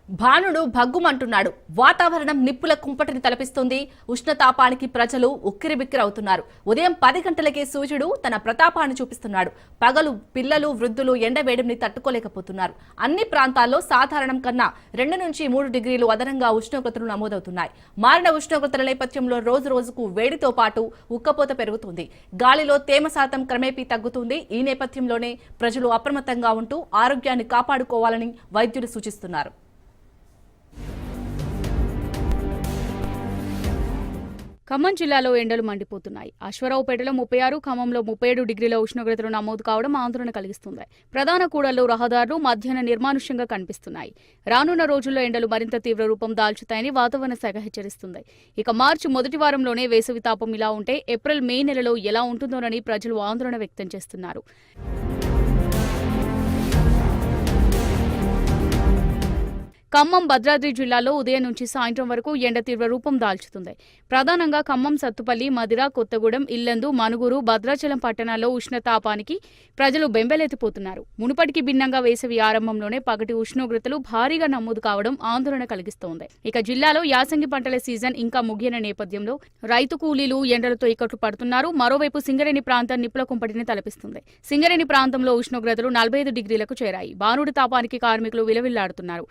భానుడు భగ్గుమంటున్నాడు. వాతావరణం నిప్పుల కుంపటిని తలపిస్తుంది. ఉష్ణతాపానికి ప్రజలు ఉక్కిరిబిక్కిరవుతున్నారు. ఉదయం 10 గంటలకే సూర్యుడు తన ప్రతాపాన్ని చూపిస్తున్నాడు. పగలు పిల్లలు వృద్ధులు ఎండవేడిని తట్టుకోలేకపోతున్నారు. అన్ని ప్రాంతాల్లో సాధారణం కన్నా 2 నుంచి 3 డిగ్రీలు అదనంగా ఉష్ణోగ్రతలు నమోదవుతున్నాయి. మారిన ఉష్ణోగ్రతల నేపథ్యంలో రోజు రోజుకు వేడితో పాటు ఉక్కపోత పెరుగుతుంది. గాలిలో తేమ శాతం క్రమేపీ తగ్గుతుంది. ఈ నేపథ్యంలోనే ప్రజలు అప్రమత్తంగా ఉంటూ ఆరోగ్యాన్ని కాపాడుకోవాలని వైద్యులు సూచిస్తున్నారు. ఖమ్మం జిల్లాలో ఎండలు మండిపోతున్నాయి. అశ్వరావుపేటలో 36, ఖమ్మంలో 37 డిగ్రీల ఉష్ణోగ్రతలు నమోదు కావడం ఆందోళన కలిగిస్తుంది. ప్రధాన కూడళ్లు, రహదారులు మధ్యాహ్నం నిర్మానుష్యంగా కనిపిస్తున్నాయి. రానున్న రోజుల్లో ఎండలు మరింత తీవ్ర రూపం దాల్చుతాయని వాతావరణ శాఖ హెచ్చరిస్తుంది. ఇక మార్చి మొదటి వారంలోనే వేసవి తాపం ఇలా ఉంటే ఏప్రిల్, మే నెలలో ఎలా ఉంటుందోనని ప్రజలు ఆందోళన వ్యక్తం చేస్తున్నారు. ఖమ్మం, భద్రాద్రి జిల్లాలో ఉదయం నుంచి సాయంత్రం వరకు ఎండ తీవ్ర రూపం దాల్చుతుంది. ప్రధానంగా ఖమ్మం, సత్తుపల్లి, మదిర, కొత్తగూడెం, ఇల్లందు, మనుగురు, భద్రాచలం పట్టణాల్లో ఉష్ణతాపానికి ప్రజలు బెంబెలెత్తిపోతున్నారు. మునుపటికి భిన్నంగా వేసవి ఆరంభంలోనే పగటి ఉష్ణోగ్రతలు భారీగా నమోదు కావడం ఆందోళన కలిగిస్తోంది. ఇక జిల్లాలో యాసంగి పంటల సీజన్ ఇంకా ముగియని నేపథ్యంలో రైతు కూలీలు ఎండలతో ఇక్కట్లు పడుతున్నారు. మరోవైపు సింగరేణి ప్రాంతం నిప్పుల కుంపటిని తలపిస్తుంది. సింగరేణి ప్రాంతంలో ఉష్ణోగ్రతలు 45 డిగ్రీలకు చేరాయి. భానుడి తాపానికి కార్మికులు విలవిల్లాడుతున్నారు.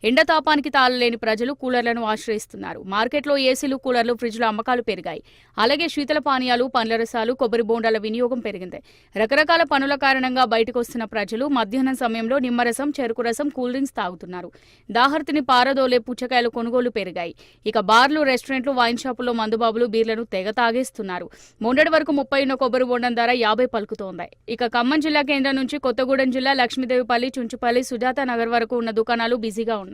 ఎండతాపానికి తాళలేని ప్రజలు కూలర్లను ఆశ్రయిస్తున్నారు. మార్కెట్లో ఏసీలు, కూలర్లు, ఫ్రిడ్జ్ల అమ్మకాలు పెరిగాయి. అలాగే శీతల పానీయాలు, పండ్ల రసాలు, కొబ్బరి బోండాల వినియోగం పెరిగింది. రకరకాల పనుల కారణంగా బయటకు వస్తున్న ప్రజలు మధ్యాహ్నం సమయంలో నిమ్మరసం, చెరుకు రసం, కూల్ డ్రింక్స్ తాగుతున్నారు. దాహర్తిని పారదోలే పుచ్చకాయల కొనుగోలు పెరిగాయి. ఇక బార్లు, రెస్టారెంట్లు, వైన్ షాపుల్లో మందుబాబులు బీర్లను తెగ తాగేస్తున్నారు. మొన్నటి వరకు 30 ఉన్న కొబ్బరి బోండం ధర 50 పలుకుతోంది. ఇక ఖమ్మం జిల్లా కేంద్రం నుంచి కొత్తగూడెం జిల్లా లక్ష్మీదేవిపల్లి, చుంచుపల్లి, సుజాత నగర్ వరకు ఉన్న దుకాణాలు బిజీగా ఉన్నాయి.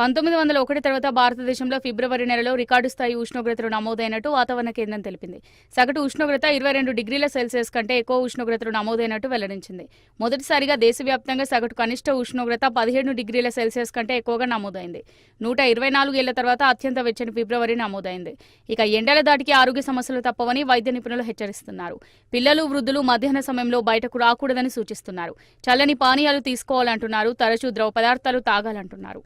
1901 తర్వాత భారతదేశంలో ఫిబ్రవరి నెలలో రికార్డు స్థాయి ఉష్ణోగ్రతలు నమోదైనట్టు వాతావరణ కేంద్రం తెలిపింది. సగటు ఉష్ణోగ్రత 22 డిగ్రీల సెల్సియస్ కంటే ఎక్కువ ఉష్ణోగ్రతలు నమోదైనట్టు వెల్లడించింది. మొదటిసారిగా దేశవ్యాప్తంగా సగటు కనిష్ట ఉష్ణోగ్రత 17 డిగ్రీల సెల్సియస్ కంటే ఎక్కువగా నమోదైంది. 124 ఏళ్ల తర్వాత అత్యంత వెచ్చని ఫిబ్రవరి నమోదైంది. ఇక ఎండల దాటికి ఆరోగ్య సమస్యలు తప్పవని వైద్య నిపుణులు హెచ్చరిస్తున్నారు. పిల్లలు, వృద్ధులు మధ్యాహ్న సమయంలో బయటకు రాకూడదని సూచిస్తున్నారు. చల్లని పానీయాలు తీసుకోవాలంటున్నారు. తరచూ ద్రవ పదార్థాలు తాగాలంటున్నారు.